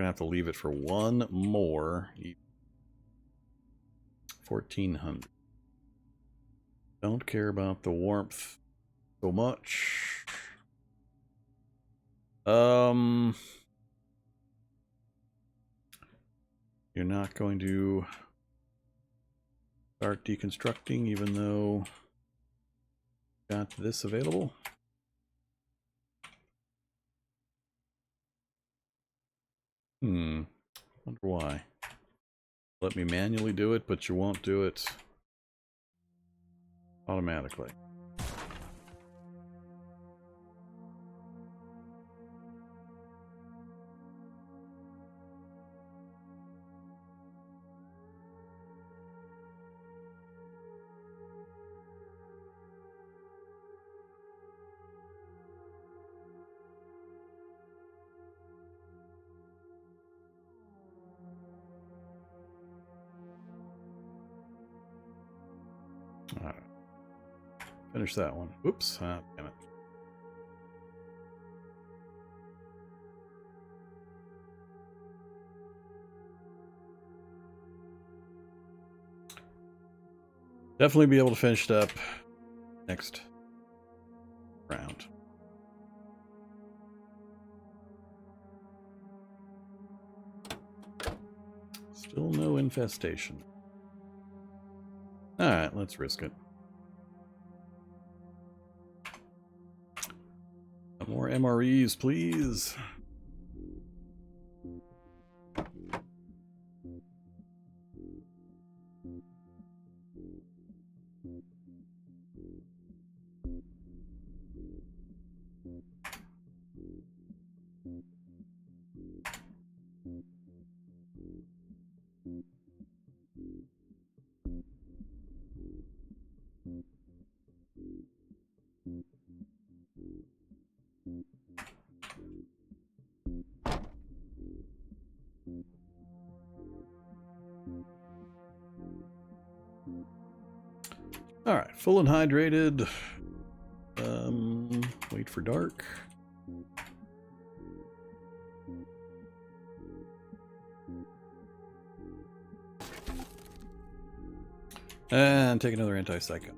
have to leave it for one more. 1400. Don't care about the warmth so much. You're not going to start deconstructing even though you got this available. Wonder why. Let me manually do it, but you won't do it automatically. All right. Finish that one. Oops. Damn it. Definitely be able to finish it up next round. Still no infestation. Alright, let's risk it. More MREs, please. All right, full and hydrated. Wait for dark. And take another anti-psycho.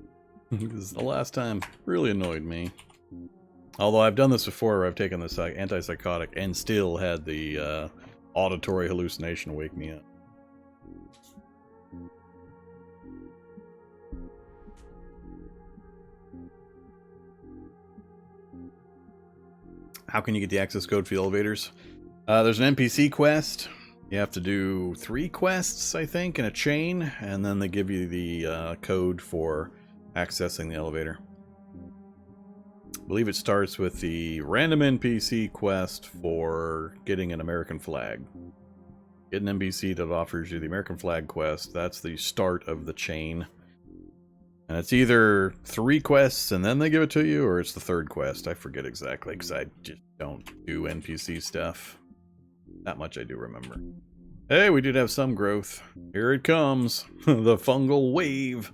Because the last time really annoyed me. Although I've done this before, where I've taken this antipsychotic and still had the auditory hallucination wake me up. How can you get the access code for the elevators? There's an NPC quest. You have to do 3 quests, I think, in a chain, and then they give you the code for accessing the elevator. I believe it starts with the random NPC quest for getting an American flag. Get an NPC that offers you the American flag quest. That's the start of the chain. And it's either 3 quests and then they give it to you, or it's the 3rd quest. I forget exactly, because I just don't do NPC stuff. That much I do remember. Hey, we did have some growth. Here it comes. The fungal wave.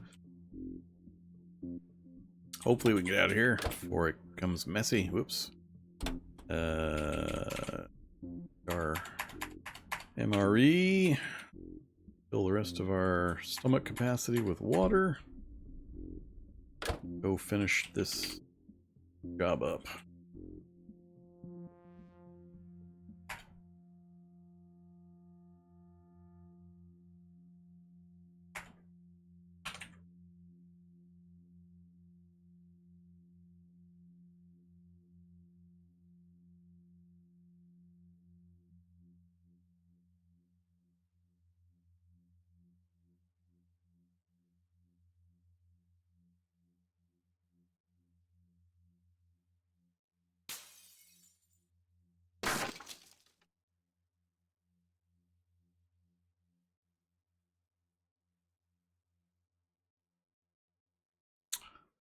Hopefully we can get out of here before it becomes messy. Whoops. Our MRE. Fill the rest of our stomach capacity with water. Go finish this job up.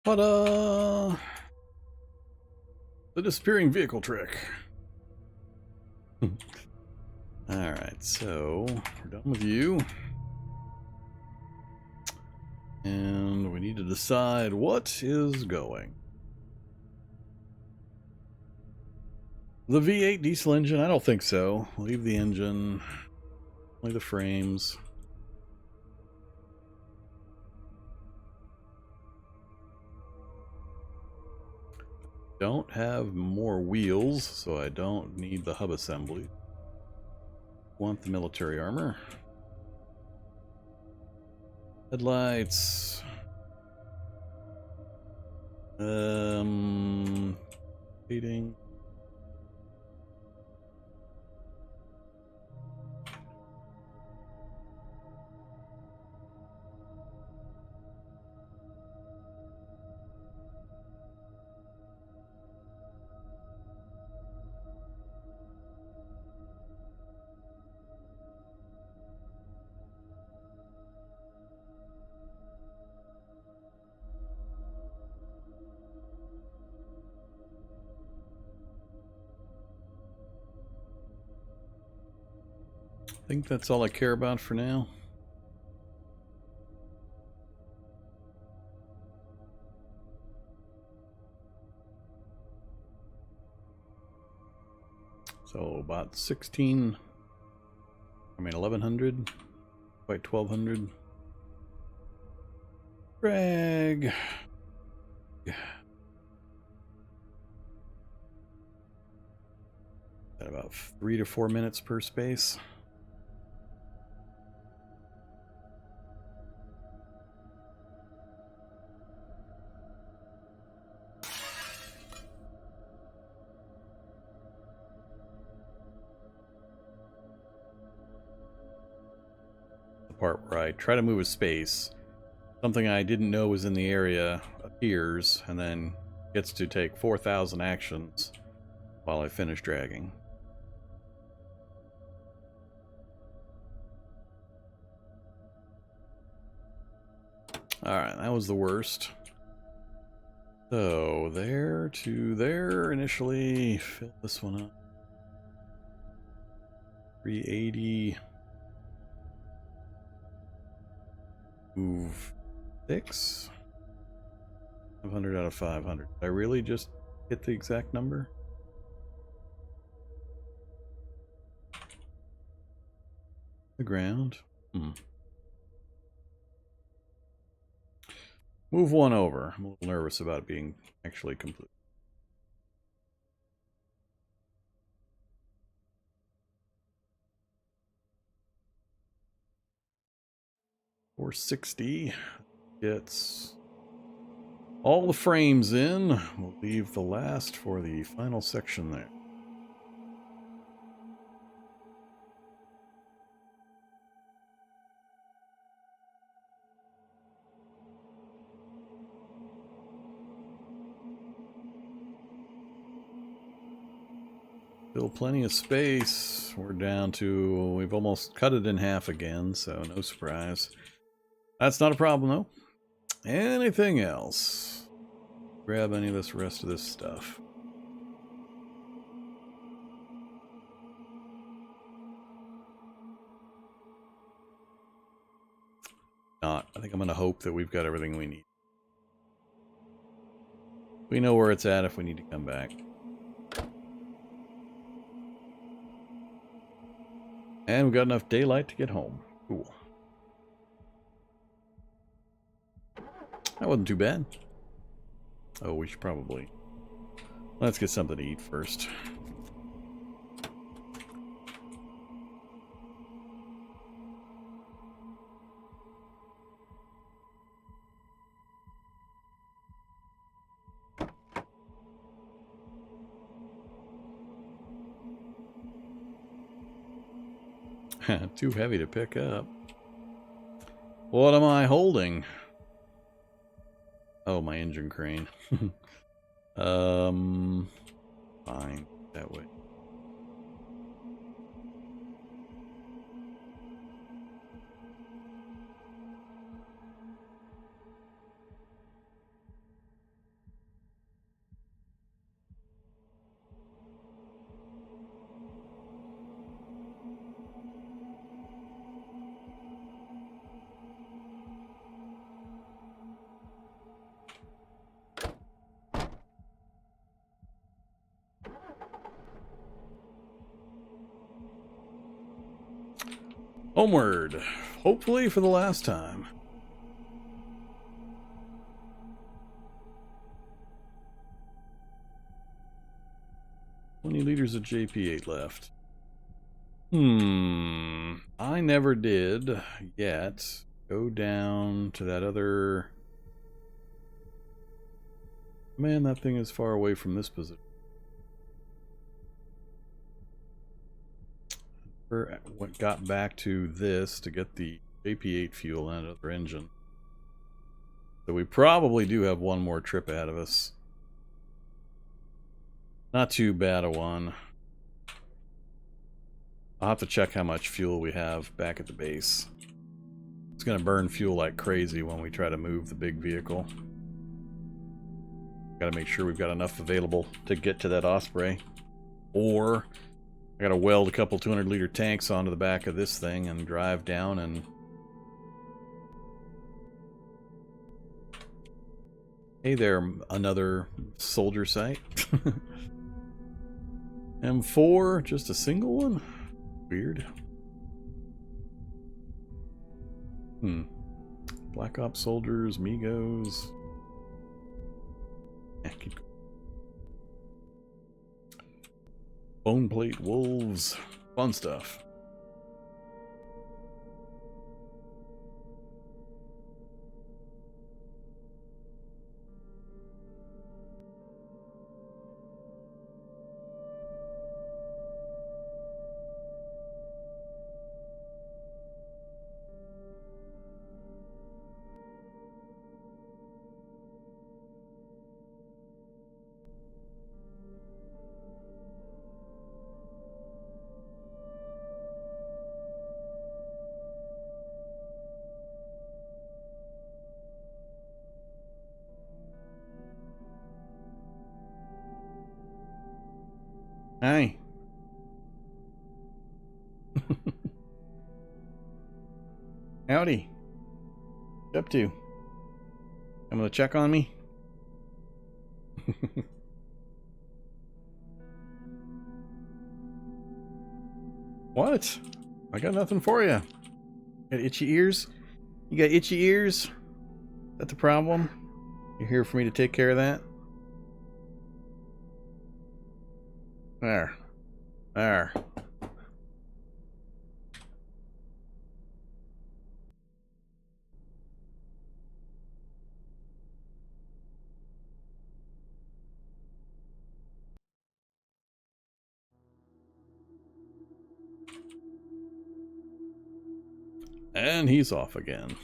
Ta-da! The disappearing vehicle trick. Alright, so we're done with you. And we need to decide what is going. The V8 diesel engine? I don't think so. Leave the engine. Only the frames. Don't have more wheels, so I don't need the hub assembly. Want the military armor. Headlights. Heating. I think that's all I care about for now. So about 1100, quite 1200. Drag. At about 3 to 4 minutes per space. Part where I try to move a space, something I didn't know was in the area appears and then gets to take 4,000 actions while I finish dragging. Alright, that was the worst. So there to there initially. Fill this one up. 380. Move 6. 500 out of 500. Did I really just hit the exact number? The ground. Move 1 over. I'm a little nervous about it being actually complete. $460 gets all the frames in. We'll leave the last for the final section there. Still plenty of space. We're down to, we've almost cut it in half again, so no surprise. That's not a problem though. Anything else? Grab any of this rest of this stuff. Not. I think I'm going to hope that we've got everything we need. We know where it's at if we need to come back. And we've got enough daylight to get home. Cool. That wasn't too bad. Oh, we should probably... Let's get something to eat first. Too heavy to pick up. What am I holding? Oh, my engine crane. Fine. That way. Homeward, hopefully for the last time. 20 liters of JP8 left. I never did yet go down to that other... Man, that thing is far away from this position. Got back to this to get the JP8 fuel and another engine. So we probably do have one more trip ahead of us. Not too bad a one. I'll have to check how much fuel we have back at the base. It's going to burn fuel like crazy when we try to move the big vehicle. Got to make sure we've got enough available to get to that Osprey. Or I got to weld a couple 200-liter tanks onto the back of this thing and drive down and... Hey there, another soldier site. M4, just a single one? Weird. Black Ops soldiers, Migos. Bone plate wolves. Fun stuff. Hi. Howdy. What you up to? I'm gonna check on me. What? I got nothing for you. Got itchy ears? You got itchy ears? Is that the problem? You're here for me to take care of that? There. There. And he's off again.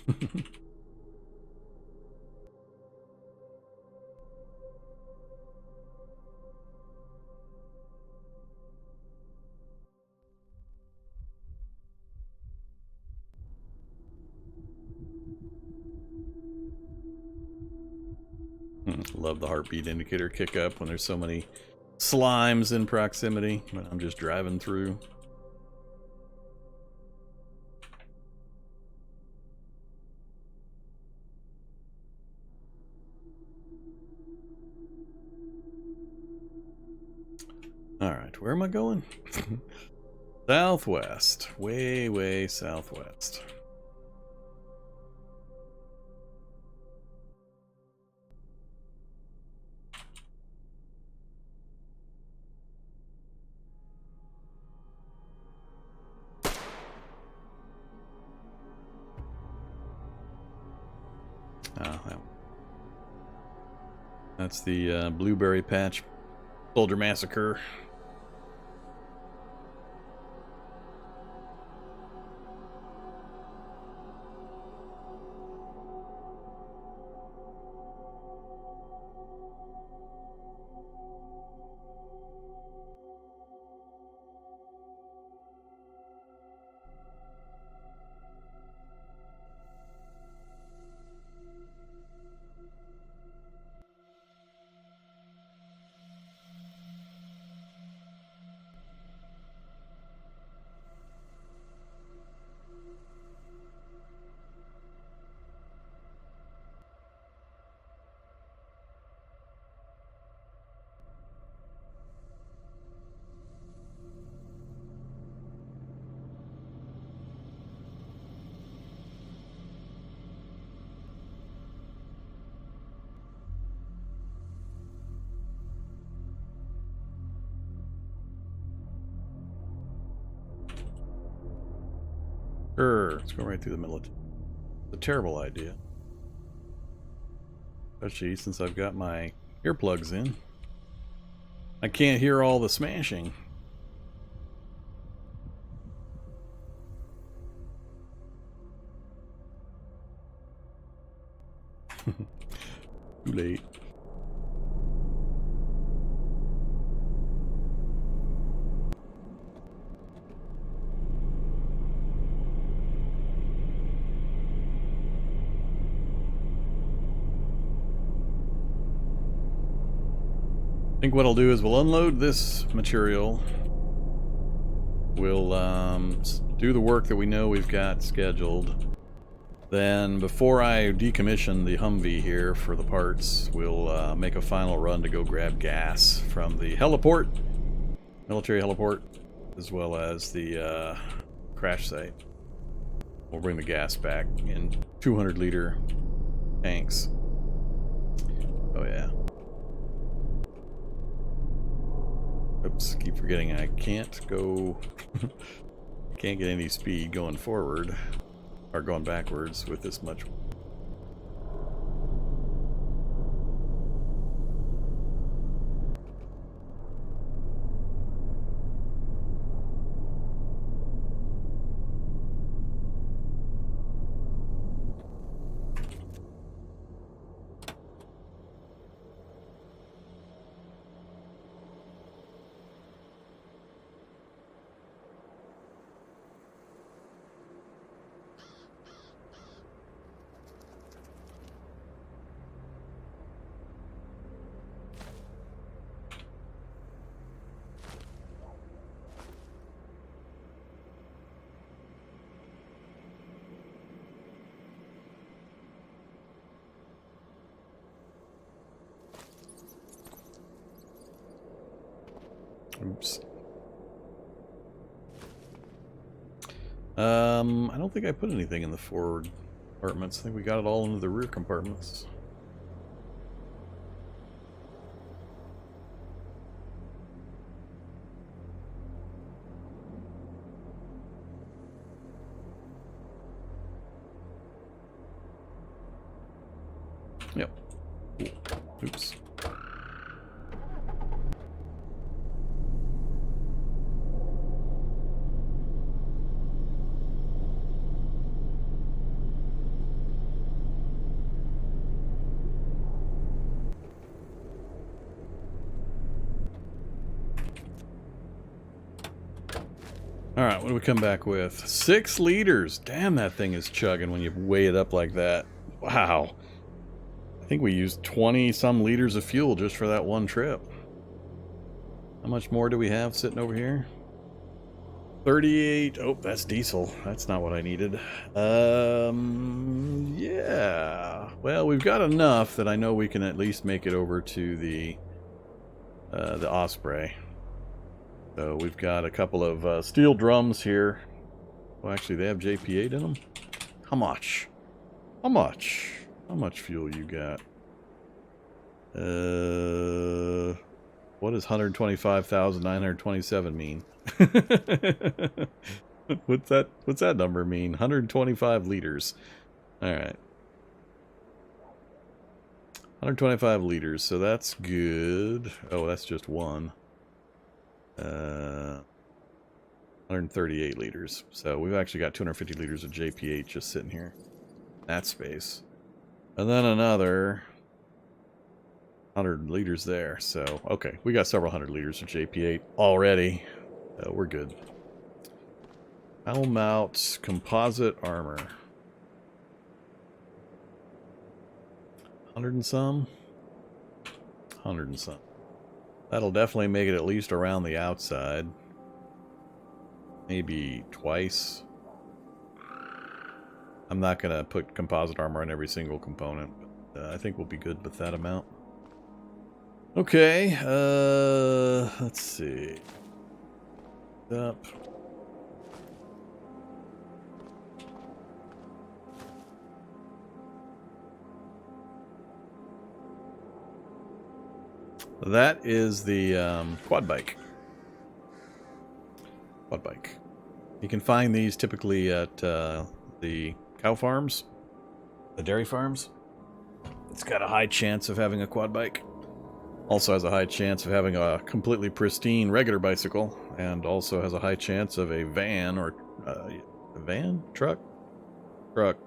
Love the heartbeat indicator kick up when there's so many slimes in proximity when I'm just driving through. Alright, where am I going? Southwest. Way, way southwest. That's the Blueberry Patch Soldier Massacre. Let's go right through the middle. It's a terrible idea. Especially since I've got my earplugs in. I can't hear all the smashing. Too late. I think what I'll do is we'll unload this material. We'll do the work that we know we've got scheduled. Then, before I decommission the Humvee here for the parts, we'll make a final run to go grab gas from the heliport, military heliport, as well as the crash site. We'll bring the gas back in 200-liter tanks. Oh yeah. Oops, keep forgetting I can't go... can't get any speed going forward. Or going backwards with this much. Oops. I don't think I put anything in the forward compartments. I think we got it all into the rear compartments. Yep. Cool. Oops. Alright, what do we come back with? 6 liters! Damn, that thing is chugging when you weigh it up like that. Wow. I think we used 20-some liters of fuel just for that one trip. How much more do we have sitting over here? 38. Oh, that's diesel. That's not what I needed. Yeah. Well, we've got enough that I know we can at least make it over to the Osprey. So we've got a couple of steel drums here. Well, actually, they have JP8 in them. How much? How much? How much fuel you got? What does 125,927 mean? What's that number mean? 125 liters. All right. 125 liters, so that's good. Oh, that's just one. 138 liters. So we've actually got 250 liters of JP8 just sitting here. That space. And then another 100 liters there. So, okay, we got several hundred liters of JP8 already. We're good. Helm out composite armor. 100 and some? 100 and some. That'll definitely make it at least around the outside. Maybe twice. I'm not going to put composite armor on every single component, but I think we'll be good with that amount. Okay, let's see. Up. That is the quad bike. Quad bike. You can find these typically at the cow farms, the dairy farms. It's got a high chance of having a quad bike. Also has a high chance of having a completely pristine regular bicycle, and also has a high chance of a van or truck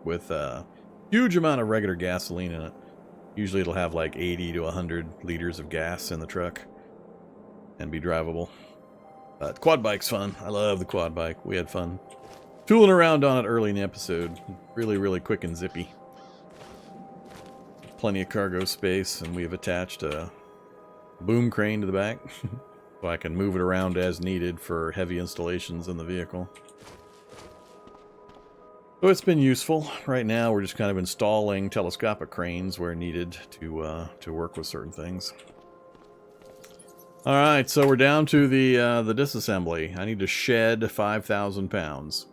with a huge amount of regular gasoline in it. Usually it'll have like 80 to 100 liters of gas in the truck and be drivable. But quad bike's fun. I love the quad bike. We had fun tooling around on it early in the episode. Really, really quick and zippy. Plenty of cargo space, and we have attached a boom crane to the back so I can move it around as needed for heavy installations in the vehicle. So it's been useful. Right now we're just kind of installing telescopic cranes where needed to work with certain things. Alright, so we're down to the disassembly. I need to shed 5,000 pounds.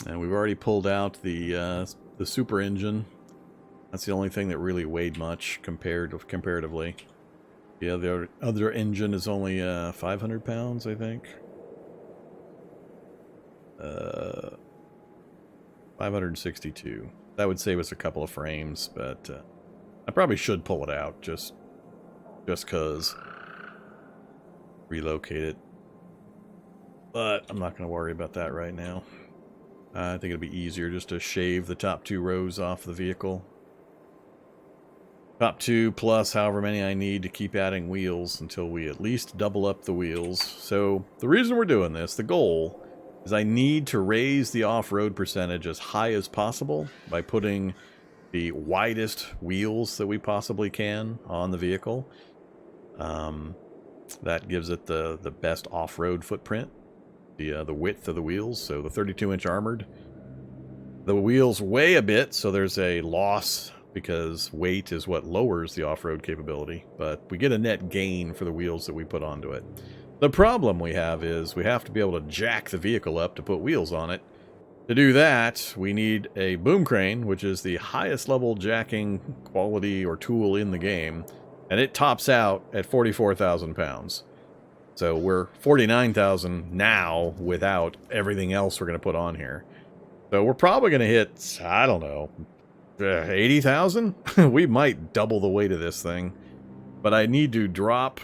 And we've already pulled out the super engine. That's the only thing that really weighed much comparatively. Yeah, the other engine is only 500 pounds, I think. 562. That would save us a couple of frames, but I probably should pull it out just cause. Relocate it. But I'm not going to worry about that right now. I think it'll be easier just to shave the top 2 rows off the vehicle. Top 2 plus however many I need to keep adding wheels until we at least double up the wheels. So the reason we're doing this, the goal, is I need to raise the off-road percentage as high as possible by putting the widest wheels that we possibly can on the vehicle. That gives it the best off-road footprint, the width of the wheels. So the 32-inch armored, the wheels weigh a bit, so there's a loss because weight is what lowers the off-road capability, but we get a net gain for the wheels that we put onto it. The problem we have is we have to be able to jack the vehicle up to put wheels on it. To do that, we need a boom crane, which is the highest level jacking quality or tool in the game, and it tops out at 44,000 pounds. So we're 49,000 now without everything else we're going to put on here. So we're probably going to hit, I don't know, 80,000? We might double the weight of this thing. But I need to drop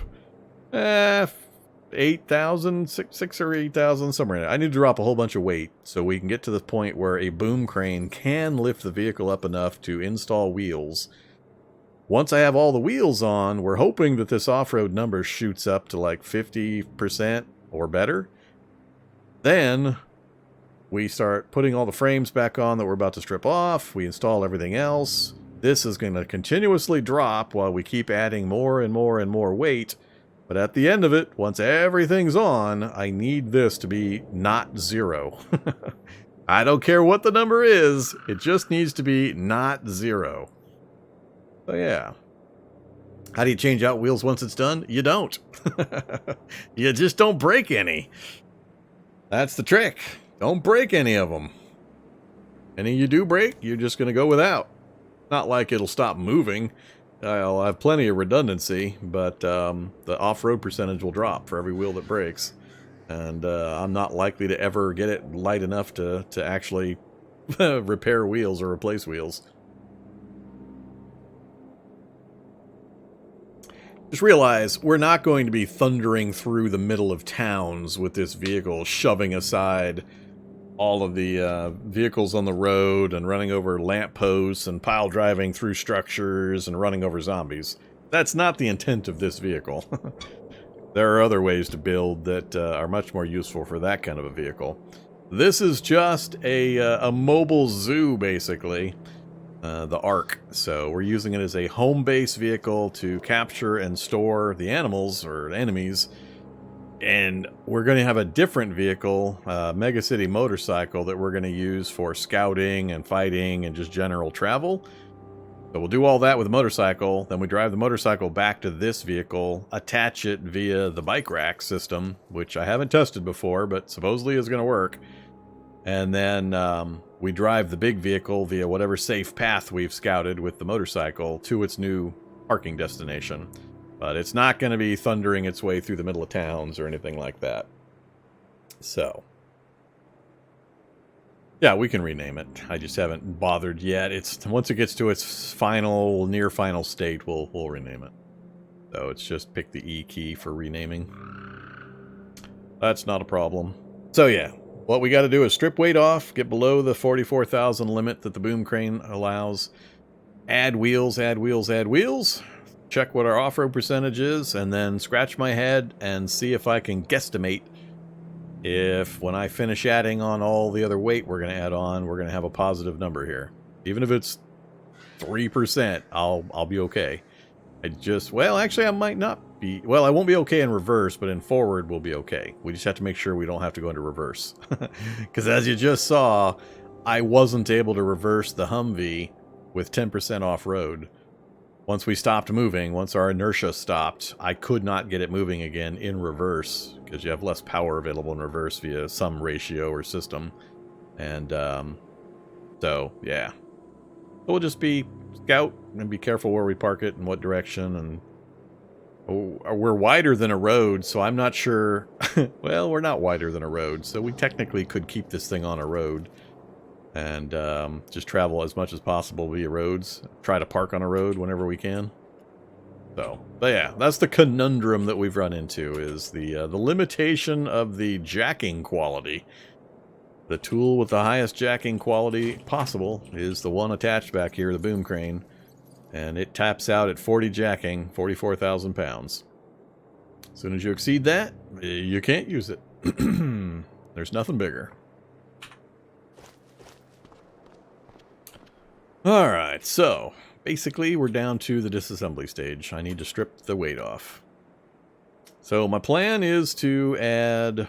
8,000, 6 or 8,000, somewhere in there. I need to drop a whole bunch of weight so we can get to the point where a boom crane can lift the vehicle up enough to install wheels. Once I have all the wheels on, we're hoping that this off-road number shoots up to like 50% or better. Then we start putting all the frames back on that we're about to strip off. We install everything else. This is going to continuously drop while we keep adding more and more and more weight. But at the end of it, once everything's on, I need this to be not 0. I don't care what the number is. It just needs to be not 0. So yeah. How do you change out wheels once it's done? You don't. You just don't break any. That's the trick. Don't break any of them. Any you do break, you're just going to go without. Not like it'll stop moving. I'll have plenty of redundancy, but the off-road percentage will drop for every wheel that breaks. And I'm not likely to ever get it light enough to actually repair wheels or replace wheels. Just realize we're not going to be thundering through the middle of towns with this vehicle, shoving aside all of the vehicles on the road and running over lampposts and pile driving through structures and running over zombies. That's not the intent of this vehicle. There are other ways to build that are much more useful for that kind of a vehicle. This is just a mobile zoo, basically. The Ark. So we're using it as a home base vehicle to capture and store the animals or enemies. And we're going to have a different vehicle, Mega City motorcycle, that we're going to use for scouting and fighting and just general travel. So we'll do all that with a motorcycle. Then we drive the motorcycle back to this vehicle, attach it via the bike rack system, which I haven't tested before, but supposedly is going to work. And then we drive the big vehicle via whatever safe path we've scouted with the motorcycle to its new parking destination. But it's not going to be thundering its way through the middle of towns or anything like that. So, Yeah, we can rename it. I just haven't bothered yet. It's once it gets to its final, near final state, we'll rename it. So it's just pick the E key for renaming. That's not a problem. So yeah, what we got to do is strip weight off, get below the 44,000 limit that the boom crane allows, add wheels, add wheels, add wheels, check what our off-road percentage is, and then scratch my head and see if I can guesstimate if when I finish adding on all the other weight we're going to add on, we're going to have a positive number here. Even if it's 3%, I'll be okay. Well, actually I might not be. Well, I won't be okay in reverse, but in forward we'll be okay. We just have to make sure we don't have to go into reverse. Because as you just saw, I wasn't able to reverse the Humvee with 10% off-road. Once we stopped moving, once our inertia stopped, I could not get it moving again in reverse, because you have less power available in reverse via some ratio or system. And so, yeah. We'll just be scout and be careful where we park it and what direction. And we're wider than a road, so I'm not sure. Well, we're not wider than a road, so we technically could keep this thing on a road and just travel as much as possible via roads. Try to park on a road whenever we can. So, but yeah, that's the conundrum that we've run into, is the limitation of the jacking quality. The tool with the highest jacking quality possible is the one attached back here, the boom crane, and it taps out at 40 jacking, 44,000 pounds. As soon as you exceed that, you can't use it. There's nothing bigger. Alright, so basically we're down to the disassembly stage. I need to strip the weight off. So my plan is to add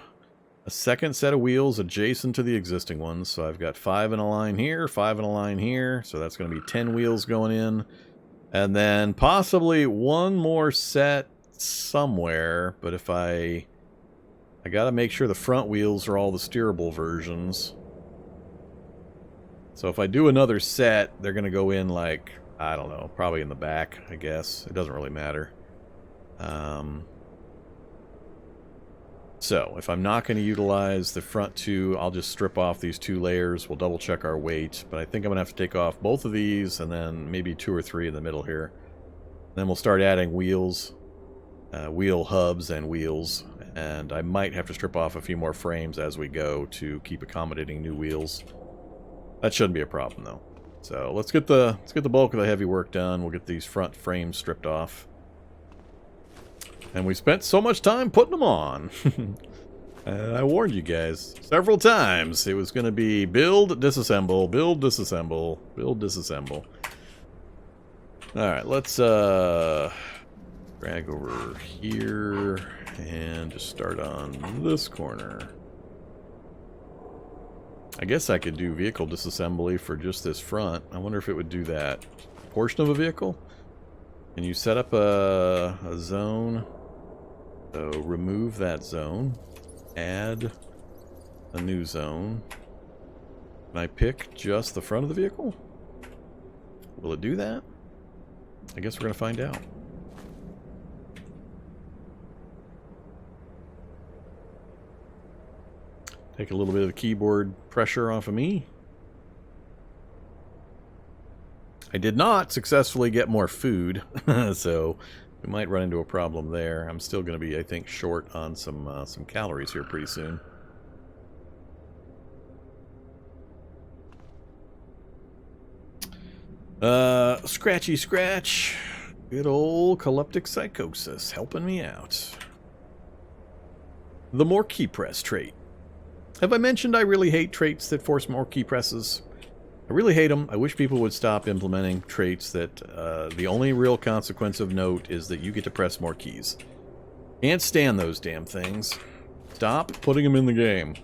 a second set of wheels adjacent to the existing ones. So I've got 5 in a line here, 5 in a line here. So that's going to be 10 wheels going in. And then possibly one more set somewhere. But if I got to make sure the front wheels are all the steerable versions. So if I do another set, they're going to go in like, I don't know, probably in the back, I guess. It doesn't really matter. So if I'm not going to utilize the front two, I'll just strip off these 2 layers. We'll double check our weight. But I think I'm going to have to take off both of these and then maybe 2 or 3 in the middle here. Then we'll start adding wheels, wheel hubs and wheels. And I might have to strip off a few more frames as we go to keep accommodating new wheels. That shouldn't be a problem, though. So let's get the bulk of the heavy work done. We'll get these front frames stripped off. And we spent so much time putting them on. I warned you guys several times. It was going to be build, disassemble, build, disassemble, build, disassemble. Alright, let's drag over here and just start on this corner. I guess I could do vehicle disassembly for just this front. I wonder if it would do that. Portion of a vehicle? Can you set up a zone? So remove that zone. Add a new zone. Can I pick just the front of the vehicle? Will it do that? I guess we're going to find out. Take a little bit of the keyboard pressure off of me. I did not successfully get more food, so we might run into a problem there. I'm still going to be, I think, short on some calories here pretty soon. Scratchy Scratch. Good old Calyptic Psychosis helping me out. The more key press trait. Have I mentioned I really hate traits that force more key presses? I really hate them. I wish people would stop implementing traits that the only real consequence of note is that you get to press more keys. Can't stand those damn things. Stop putting them in the game.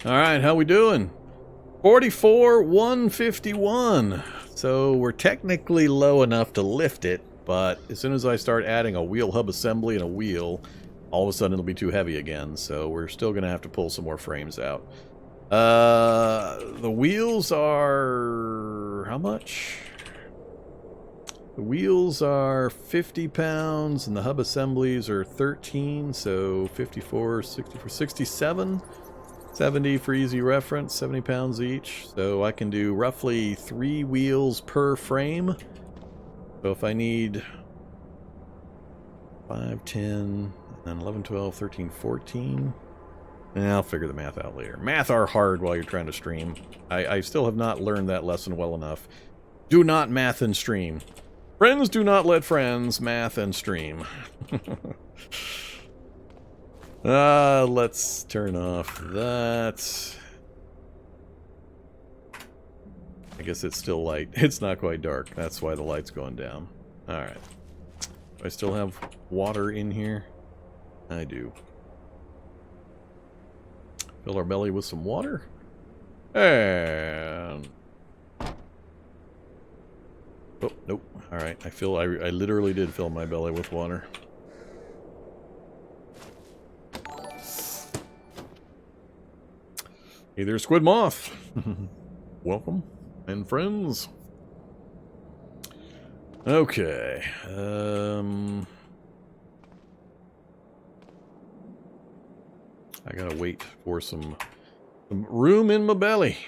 Alright, how we doing? 44,151. So we're technically low enough to lift it, but as soon as I start adding a wheel hub assembly and a wheel, all of a sudden it'll be too heavy again, so we're still going to have to pull some more frames out. The wheels are... how much? The wheels are 50 pounds, and the hub assemblies are 13, so 54, 64, 67, 70 for easy reference, 70 pounds each. So I can do roughly 3 wheels per frame. So if I need 5, 10, and 11, 12, 13, 14... I'll figure the math out later. Math are hard while you're trying to stream. I still have not learned that lesson well enough. Do not math and stream. Friends do not let friends math and stream. Let's turn off that. I guess it's still light. It's not quite dark. That's why the light's going down. Alright. Do I still have water in here? I do. Fill our belly with some water. And... oh, nope. Alright, I literally did fill my belly with water. Hey there, Squid Moth. Welcome, and friends. Okay. I gotta wait for some room in my belly.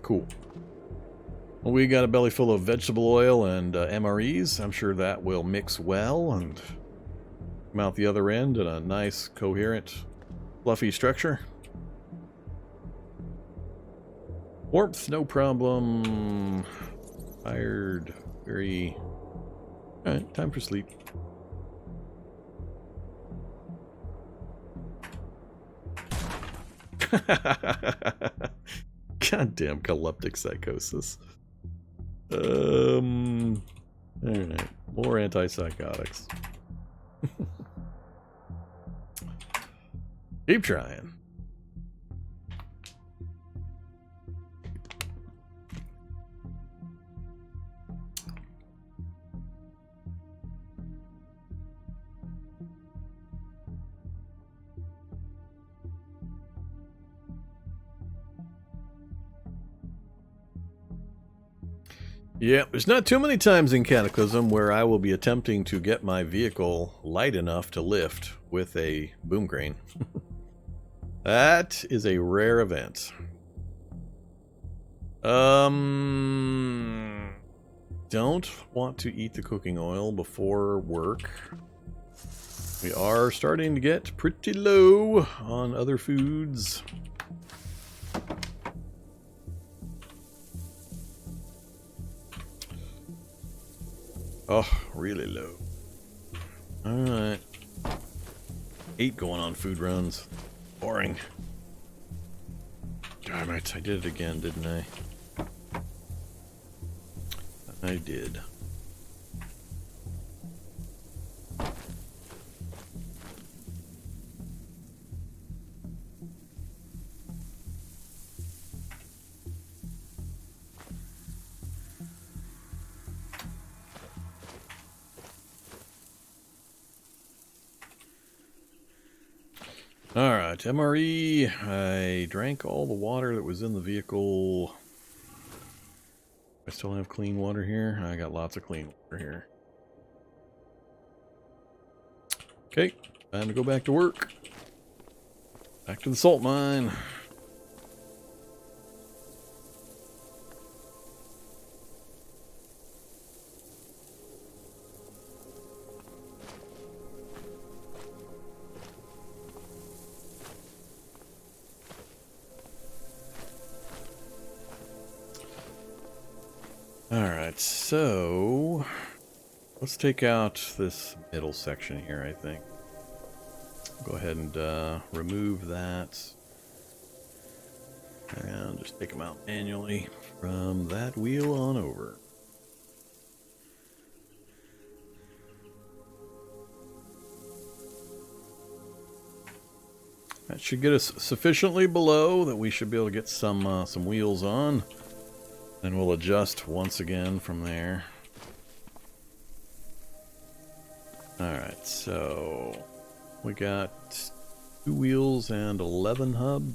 Cool. Well, we got a belly full of vegetable oil and MREs. I'm sure that will mix well and come out the other end in a nice, coherent, fluffy structure. Warmth, no problem. Tired, very... alright, time for sleep. Goddamn calyptic psychosis. Alright, more antipsychotics. Keep trying. Yeah, there's not too many times in Cataclysm where I will be attempting to get my vehicle light enough to lift with a boom crane. That is a rare event. Don't want to eat the cooking oil before work. We are starting to get pretty low on other foods. Oh, really low. Alright. 8 going on food runs. Boring. Damn it, I did it again, didn't I? I did. Alright, MRE. I drank all the water that was in the vehicle. I still have clean water here. I got lots of clean water here. Okay, time to go back to work. Back to the salt mine. Alright, so let's take out this middle section here, I think. Go ahead and remove that. And just take them out manually. from that wheel on over. That should get us sufficiently below that we should be able to get some wheels on. Then we'll adjust once again from there. Alright, so we got 2 wheels and 11 hub.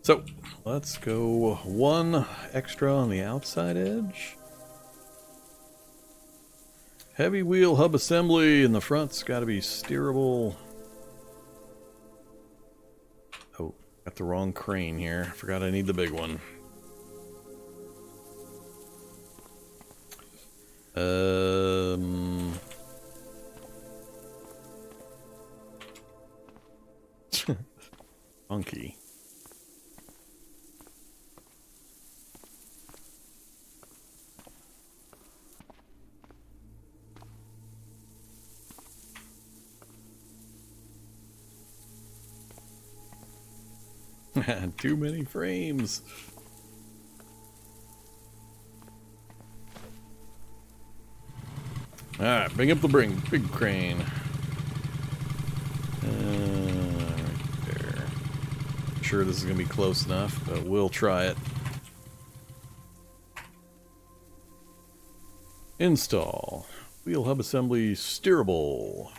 So, let's go 1 extra on the outside edge. Heavy wheel hub assembly in the front's got to be steerable. Oh, got the wrong crane here. Forgot I need the big one. Funky. Too many frames. Alright, bring up the big crane. Right there. Sure this is going to be close enough, but we'll try it. Install. Wheel hub assembly steerable.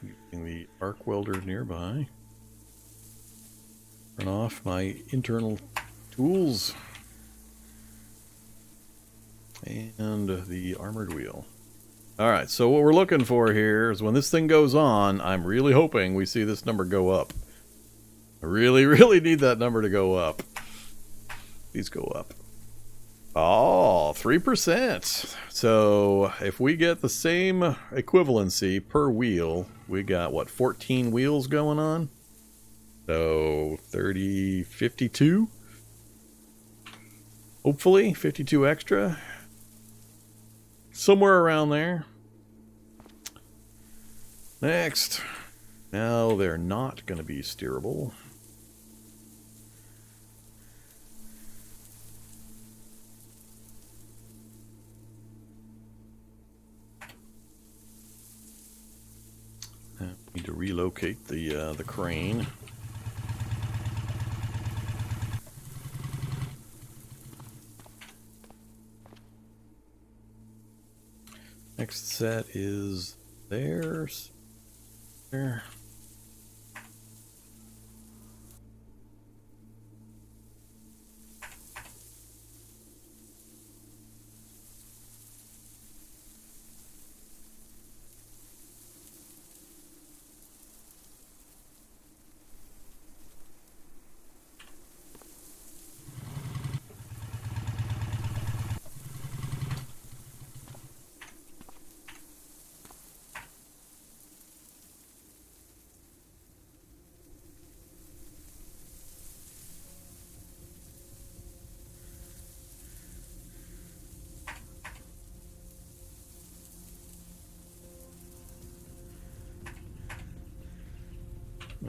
Using the arc welder nearby. Turn off my internal tools. And the armored wheel. Alright, so what we're looking for here is when this thing goes on, I'm really hoping we see this number go up. I really, really need that number to go up. Please go up. Oh, 3%. So if we get the same equivalency per wheel, we got, what, 14 wheels going on? So 30, 52? Hopefully, 52 extra. Somewhere around there. Next. Now they're not going to be steerable. Need to relocate the crane. Next set is theirs. There.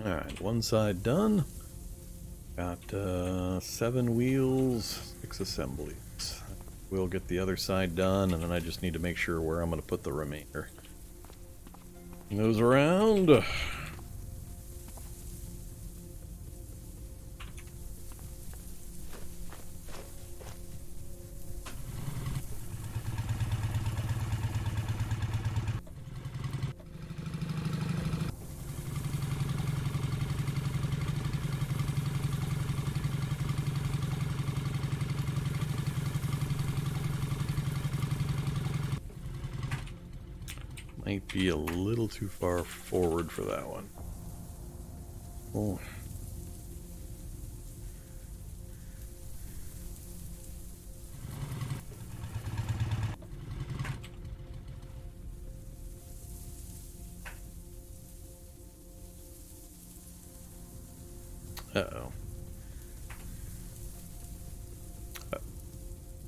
Alright, one side done. Got 7 wheels, 6 assemblies. We'll get the other side done, and then I just need to make sure where I'm going to put the remainder. Those around. Might be a little too far forward for that one. Oh. Uh-oh.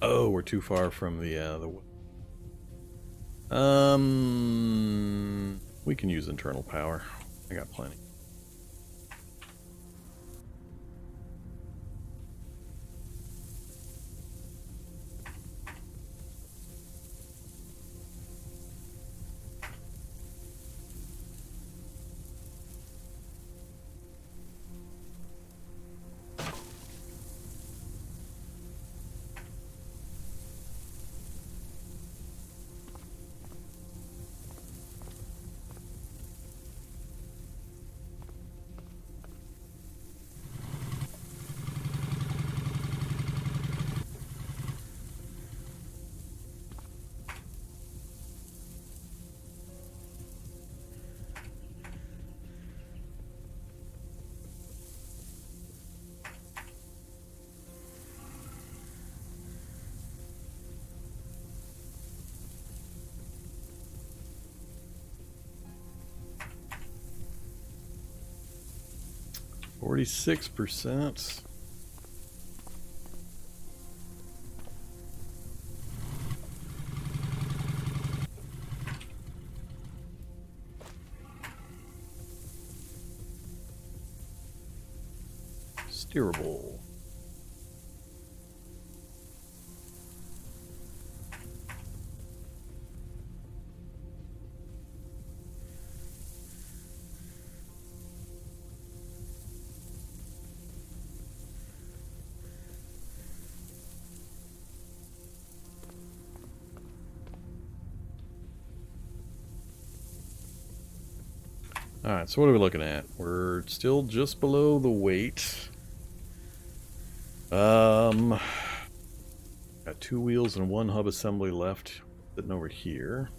Oh, we're too far from the we can use internal power. I got plenty. %. Steerable. Alright, so what are we looking at? We're still just below the weight. Got 2 wheels and 1 hub assembly left sitting over here.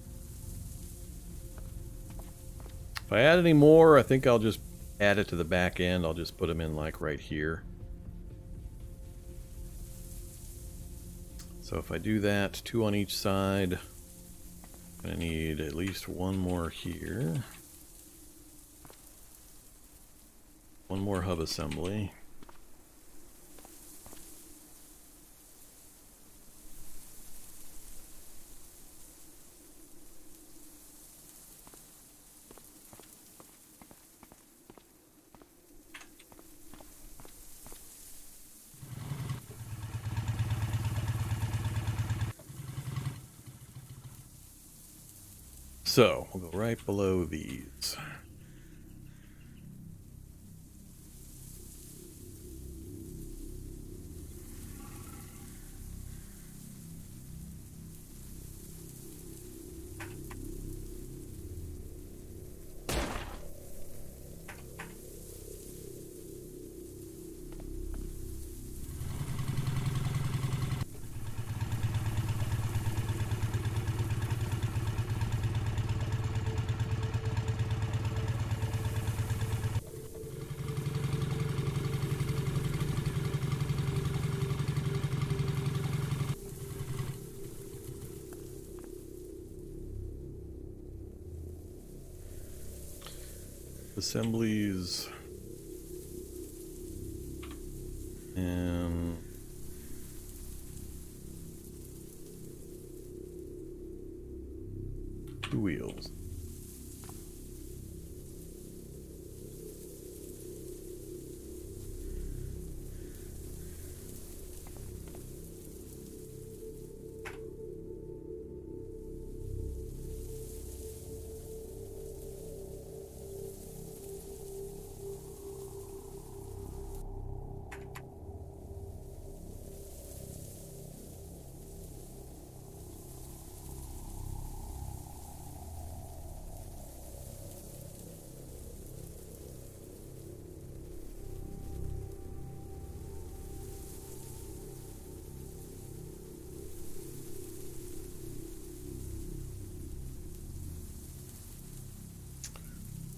If I add any more, I think I'll just add it to the back end. I'll just put them in like right here. So if I do that, 2 on each side, I'm going to need at least 1 more here. 1 more hub assembly. So, we'll go right below these. Assemblies and two wheels.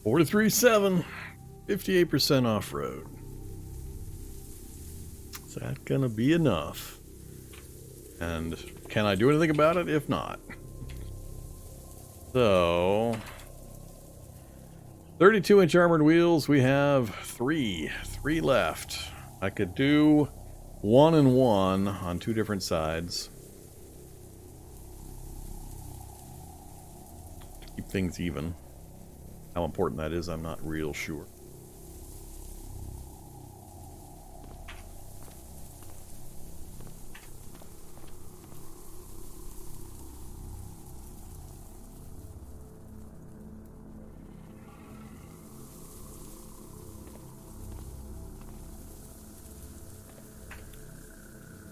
$43.7, 58% off-road. Is that gonna be enough? And can I do anything about it if not? So 32-inch armored wheels. We have three left. I could do 1 and 1 on 2 different sides to keep things even. How important that is, I'm not real sure.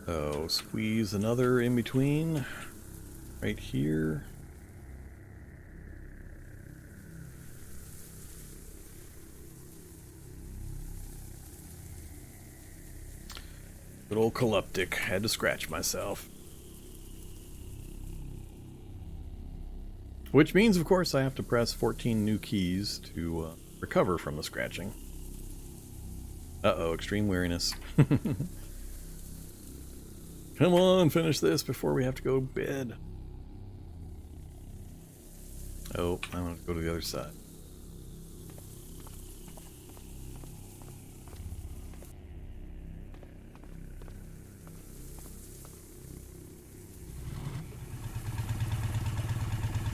So, squeeze another in between, right here. Good old Calyptic, had to scratch myself. Which means, of course, I have to press 14 new keys to recover from the scratching. Uh-oh, extreme weariness. Come on, finish this before we have to go to bed. Oh, I'm going to go to the other side.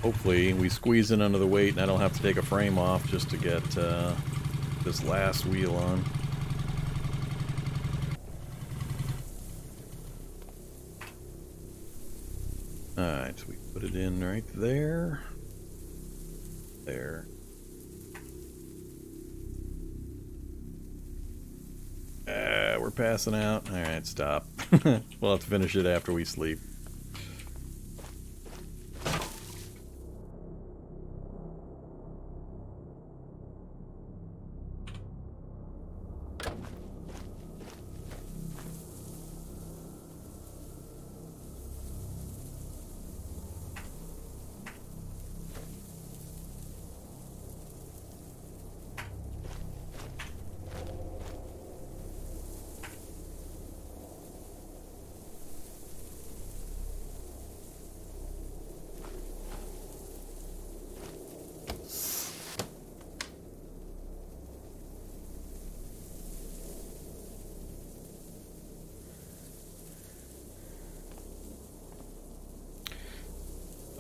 Hopefully we squeeze in under the weight and I don't have to take a frame off just to get this last wheel on. Alright, so we put it in right there. There. We're passing out. Alright, stop. We'll have to finish it after we sleep.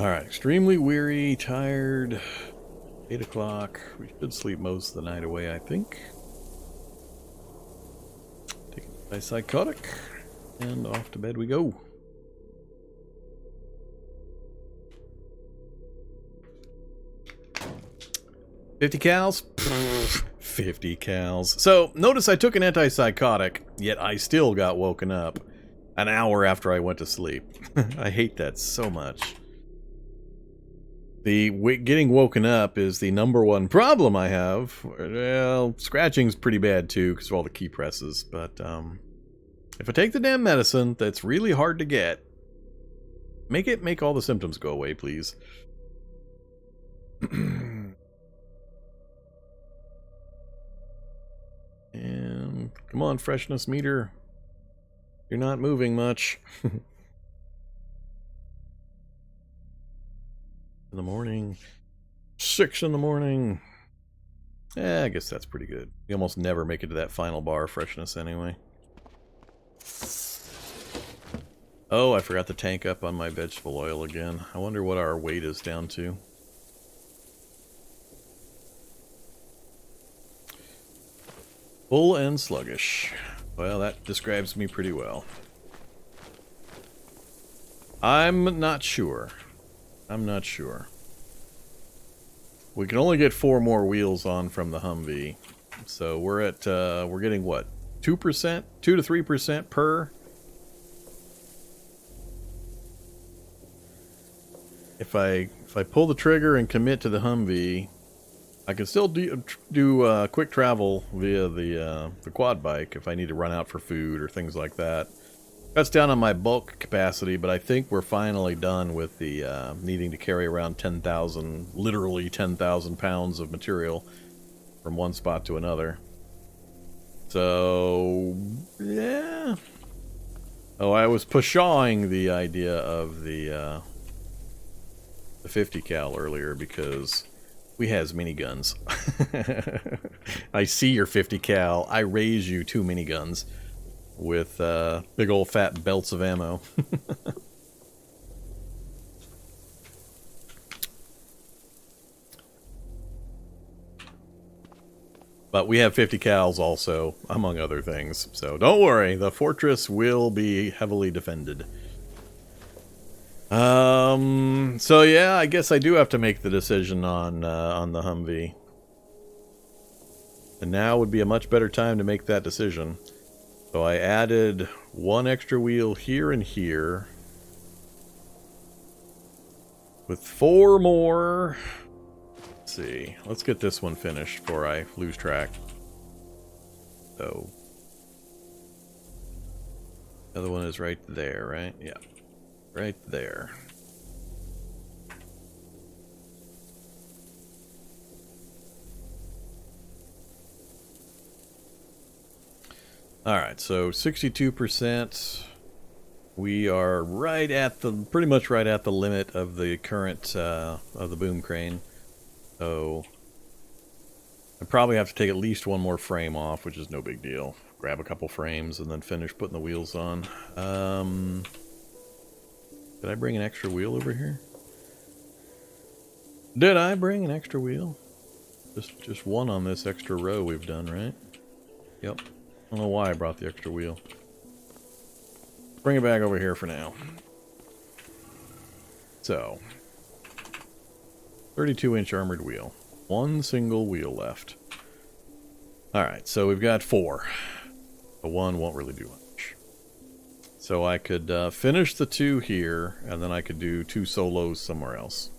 Alright, extremely weary, tired, 8 o'clock. We should sleep most of the night away, I think. Take a antipsychotic, and off to bed we go. $50 cals? 50 cals. So, notice I took an antipsychotic, yet I still got woken up an hour after I went to sleep. I hate that so much. The getting woken up is the #1 problem I have. Well, scratching's pretty bad too because of all the key presses, but if I take the damn medicine that's really hard to get, make all the symptoms go away, please. And come on, freshness meter. You're not moving much. In the morning, 6 in the morning. I guess that's pretty good. We almost never make it to that final bar of freshness anyway. Oh, I forgot to tank up on my vegetable oil again. I wonder what our weight is down to. Full and sluggish. Well, that describes me pretty well. I'm not sure. I'm not sure. We can only get 4 more wheels on from the Humvee. So we're at, we're getting what? 2%? 2 to 3% per? If I pull the trigger and commit to the Humvee, I can still do quick travel via the quad bike if I need to run out for food or things like that. Cuts down on my bulk capacity, but I think we're finally done with the needing to carry around 10,000, literally 10,000 pounds of material from one spot to another. So, yeah. Oh, I was pshawing the idea of the 50 cal earlier because We has miniguns. I see your 50 cal. I raise you 2 miniguns with big old fat belts of ammo. But we have 50 cals also, among other things. So don't worry, the fortress will be heavily defended. So yeah, I guess I do have to make the decision on the Humvee. And now would be a much better time to make that decision. So I added 1 extra wheel here and here. With 4 more. Let's see. Let's get this one finished before I lose track. So. The other one is right there, right? Yeah. Right there. Alright, so 62%. We are right at the, pretty much right at the limit of the current, of the boom crane. So, I probably have to take at least 1 more frame off, which is no big deal. Grab a couple frames and then finish putting the wheels on. Did I bring an extra wheel over here? Did I bring an extra wheel? Just 1 on this extra row we've done, right? Yep. I don't know why I brought the extra wheel. Bring it back over here for now. So, 32-inch armored wheel. 1 single wheel left. Alright, so we've got 4. The 1 won't really do much. So I could finish the 2 here, and then I could do 2 solos somewhere else.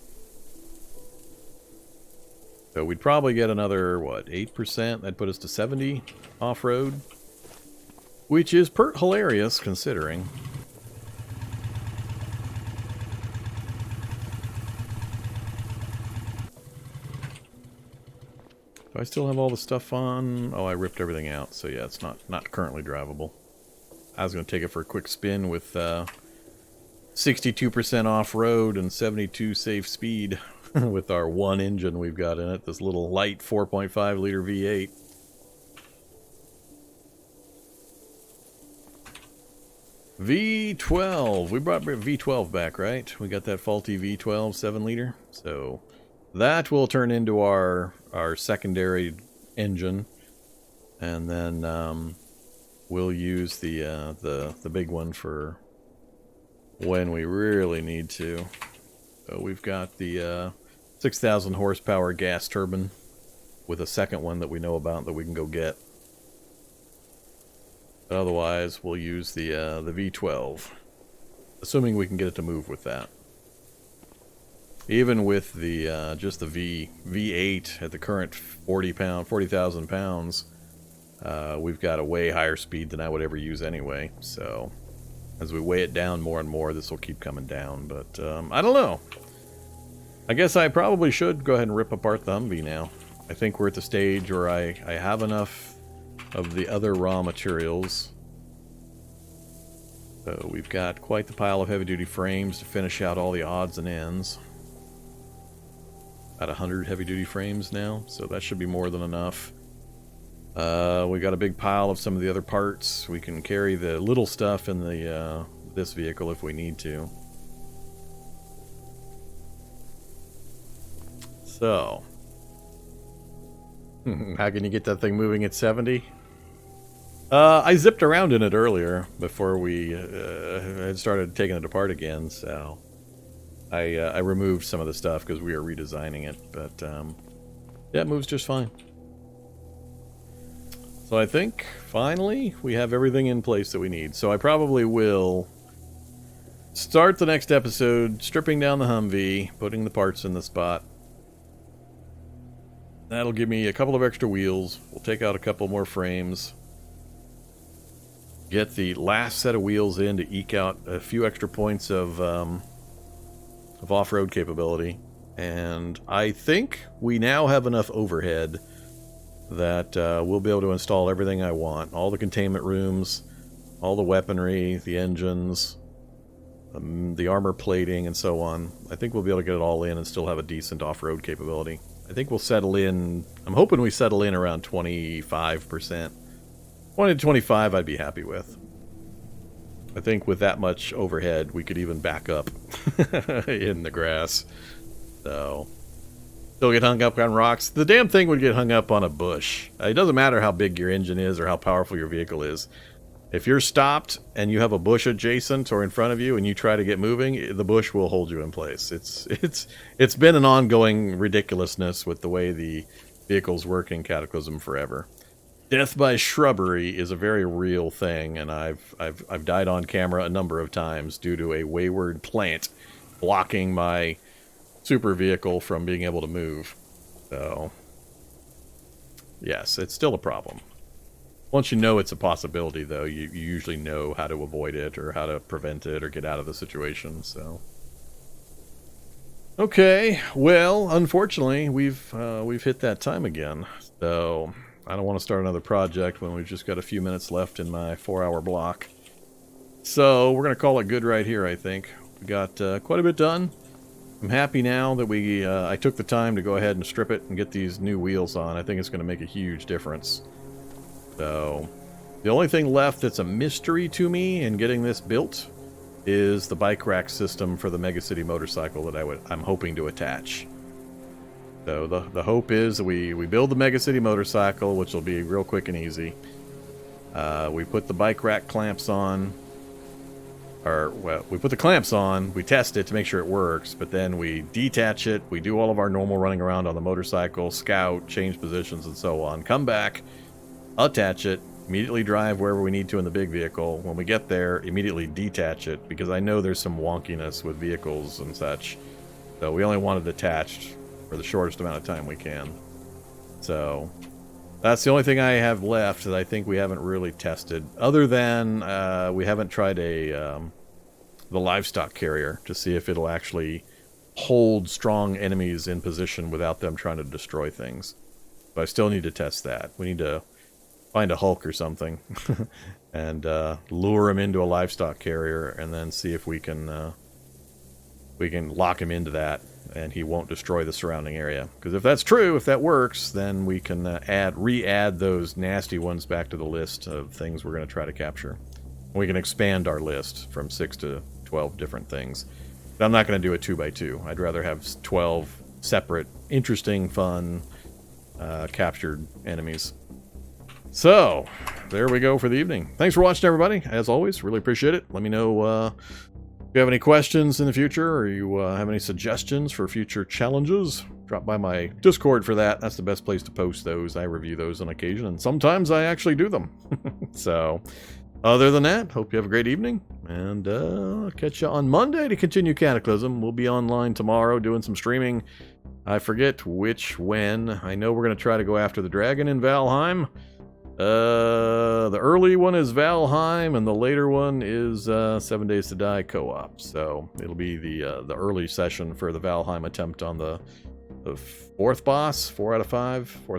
So we'd probably get another, what, 8%? That'd put us to 70 off-road. Which is pert hilarious, considering. Do I still have all the stuff on? Oh, I ripped everything out, so yeah, it's not currently drivable. I was going to take it for a quick spin with 62% off-road and 72 safe speed with our 1 engine we've got in it, this little light 4.5 liter V8. V12. We brought V12 back, right? We got that faulty V12 7 liter. So that will turn into our secondary engine, and then we'll use the big one for when we really need to. So we've got the 6,000 horsepower gas turbine with a second one that we know about that we can go get. But otherwise, we'll use the V12, assuming we can get it to move with that. Even with the just the V8 at the current 40,000 pounds, we've got a way higher speed than I would ever use anyway. So as we weigh it down more and more, this will keep coming down. But I don't know. I guess I probably should go ahead and rip apart the Humvee now. I think we're at the stage where I have enough of the other raw materials. So we've got quite the pile of heavy-duty frames to finish out all the odds and ends. About 100 heavy-duty frames now, so that should be more than enough. We got a big pile of some of the other parts. We can carry the little stuff in the this vehicle if we need to. So, how can you get that thing moving at 70? I zipped around in it earlier before we had started taking it apart again, so I removed some of the stuff because we were redesigning it, but yeah, it moves just fine. So I think, finally, we have everything in place that we need. So I probably will start the next episode stripping down the Humvee, putting the parts in the spot. That'll give me a couple of extra wheels. We'll take out a couple more frames. Get the last set of wheels in to eke out a few extra points of off-road capability. And I think we now have enough overhead that we'll be able to install everything I want. All the containment rooms, all the weaponry, the engines, the armor plating, and so on. I think we'll be able to get it all in and still have a decent off-road capability. I think we'll settle in. I'm hoping we settle in around 25%. 20 to 25 I'd be happy with. I think with that much overhead, we could even back up in the grass. So, still get hung up on rocks. The damn thing would get hung up on a bush. It doesn't matter how big your engine is or how powerful your vehicle is. If you're stopped and you have a bush adjacent or in front of you and you try to get moving, the bush will hold you in place. It's been an ongoing ridiculousness with the way the vehicles work in Cataclysm forever. Death by shrubbery is a very real thing, and I've died on camera a number of times due to a wayward plant blocking my super vehicle from being able to move. So, yes, it's still a problem. Once you know it's a possibility, though, you usually know how to avoid it or how to prevent it or get out of the situation, so. Okay, well, unfortunately, we've hit that time again, so I don't want to start another project when we've just got a few minutes left in my 4-hour block. So, we're going to call it good right here, I think. We got quite a bit done. I'm happy now that I took the time to go ahead and strip it and get these new wheels on. I think it's going to make a huge difference. So, the only thing left that's a mystery to me in getting this built is the bike rack system for the Mega City motorcycle that I'm hoping to attach. So the hope is that we build the Mega City motorcycle, which will be real quick and easy. We put the bike rack clamps on, we put the clamps on, we test it to make sure it works, but then we detach it, we do all of our normal running around on the motorcycle, scout, change positions, and so on, come back, attach it, immediately drive wherever we need to in the big vehicle. When we get there, immediately detach it, because I know there's some wonkiness with vehicles and such. So we only want it attached for the shortest amount of time we can. So that's the only thing I have left that I think we haven't really tested. Other than we haven't tried the livestock carrier to see if it'll actually hold strong enemies in position without them trying to destroy things. But I still need to test that. We need to find a Hulk or something and lure him into a livestock carrier and then see if we can lock him into that and he won't destroy the surrounding area. Because if that's true, if that works, then we can re-add those nasty ones back to the list of things we're going to try to capture. We can expand our list from 6 to 12 different things. But I'm not going to do a 2x2. I'd rather have 12 separate, interesting, fun, captured enemies. So, there we go for the evening. Thanks for watching, everybody. As always, really appreciate it. Let me know if you have any questions in the future or you have any suggestions for future challenges. Drop by my Discord for that. That's the best place to post those. I review those on occasion, and sometimes I actually do them. So, other than that, hope you have a great evening, and I'll catch you on Monday to continue Cataclysm. We'll be online tomorrow doing some streaming. I forget when. I know we're going to try to go after the dragon in Valheim. The early one is Valheim, and the later one is 7 Days to Die co-op. So it'll be the early session for the Valheim attempt on the fourth boss, 4 out of 5.